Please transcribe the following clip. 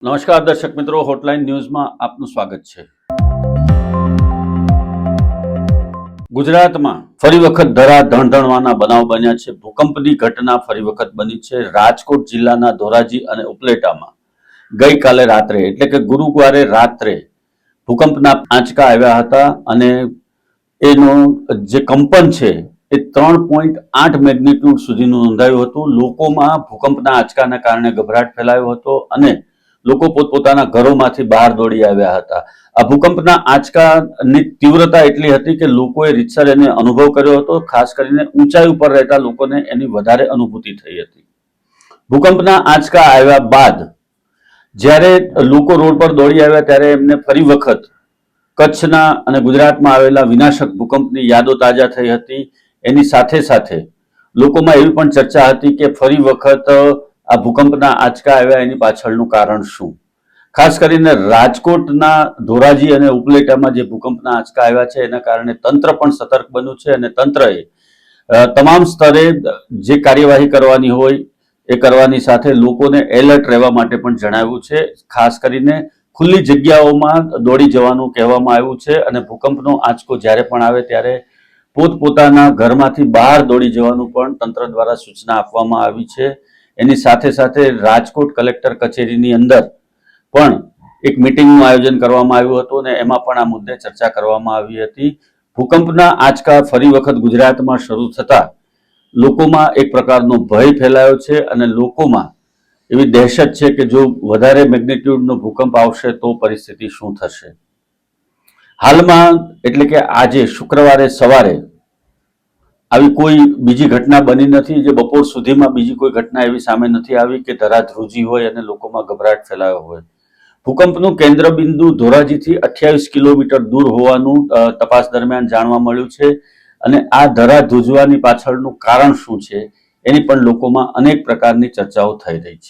નમસ્કાર દર્શક મિત્રો, હોટલાઇન ન્યૂઝમાં આપનું સ્વાગત છે। ગુજરાતમાં ફરી વખત ધરાધણધણવાના બનાવ બન્યા છે। ભૂકંપની ઘટના ફરી વખત બની છે। રાજકોટ જિલ્લાના ધોરાજી અને ઉપલેટામાં ગઈકાલે રાત્રે એટલે કે ગુરુવારે રાત્રે ભૂકંપના આંચકા આવ્યા હતા અને એનો જે કંપન છે એ 3.8 મેગ્નિટ્યુડ સુધીનું નોંધાયું હતું। લોકોમાં ભૂકંપના આંચકાના કારણે ગભરાટ ફેલાયો હતો અને લોકો પોતપોતાના ઘરોમાંથી બહાર દોડી આવ્યા હતા। આ ભૂકંપના આંચકાની તીવ્રતા એટલી હતી કે લોકોએ રીતસર એને અનુભવ કર્યો હતો। ખાસ કરીને ઊંચાઈ ઉપર રહેતા લોકોને એની વધારે અનુભૂતિ થઈ હતી। ભૂકંપના આંચકા આવ્યા બાદ જ્યારે લોકો રોડ પર દોડી આવ્યા ત્યારે એમને ફરી વખત કચ્છના અને ગુજરાતમાં આવેલા વિનાશક ભૂકંપની યાદો તાજા થઈ હતી। એની સાથે સાથે લોકોમાં એવી પણ ચર્ચા હતી કે ફરી વખત આ ભૂકંપના આંચકા આવ્યા એની પાછળનું કારણ શું। ખાસ કરીને રાજકોટના ધોરાજી અને ઉપલેટામાં જે ભૂકંપના આંચકા આવ્યા છે એના કારણે તંત્ર પણ સતર્ક બન્યું છે અને તંત્રએ તમામ સ્તરે જે કાર્યવાહી કરવાની હોય એ કરવાની સાથે લોકોને એલર્ટ રહેવા માટે પણ જણાવ્યું છે। ખાસ કરીને ખુલ્લી જગ્યાઓમાં દોડી જવાનું કહેવામાં આવ્યું છે અને ભૂકંપનો આંચકો જ્યારે પણ આવે ત્યારે પોતપોતાના ઘરમાંથી બહાર દોડી જવાનું પણ તંત્ર દ્વારા સૂચના આપવામાં આવી છે। એની સાથે સાથે રાજકોટ કલેક્ટર કચેરીની અંદર પણ એક મીટિંગનું આયોજન કરવામાં આવ્યું હતું અને એમાં પણ આ મુદ્દે ચર્ચા કરવામાં આવી હતી। ભૂકંપના આંચકા ફરી વખત ગુજરાતમાં શરૂ થતા લોકોમાં એક પ્રકારનો ભય ફેલાયો છે અને લોકોમાં એવી દહેશત છે કે જો વધારે મેગ્નિટ્યુડનો ભૂકંપ આવશે તો પરિસ્થિતિ શું થશે। હાલમાં એટલે કે આજે શુક્રવારે સવારે આવી કોઈ બીજી ઘટના બની નથી। જે બપોર સુધીમાં બીજી કોઈ ઘટના એવી સામે નથી આવી કે ધરાધ્રુજી હોય અને લોકોમાં ગભરાટ ફેલાયો હોય। ભૂકંપનું કેન્દ્ર બિંદુ ધોરાજીથી 28 કિલોમીટર દૂર હોવાનું તપાસ દરમિયાન જાણવા મળ્યું છે અને આ ધરાધ્રુજવાની પાછળનું કારણ શું છે એની પણ લોકોમાં અનેક પ્રકારની ચર્ચાઓ થઈ રહી છે।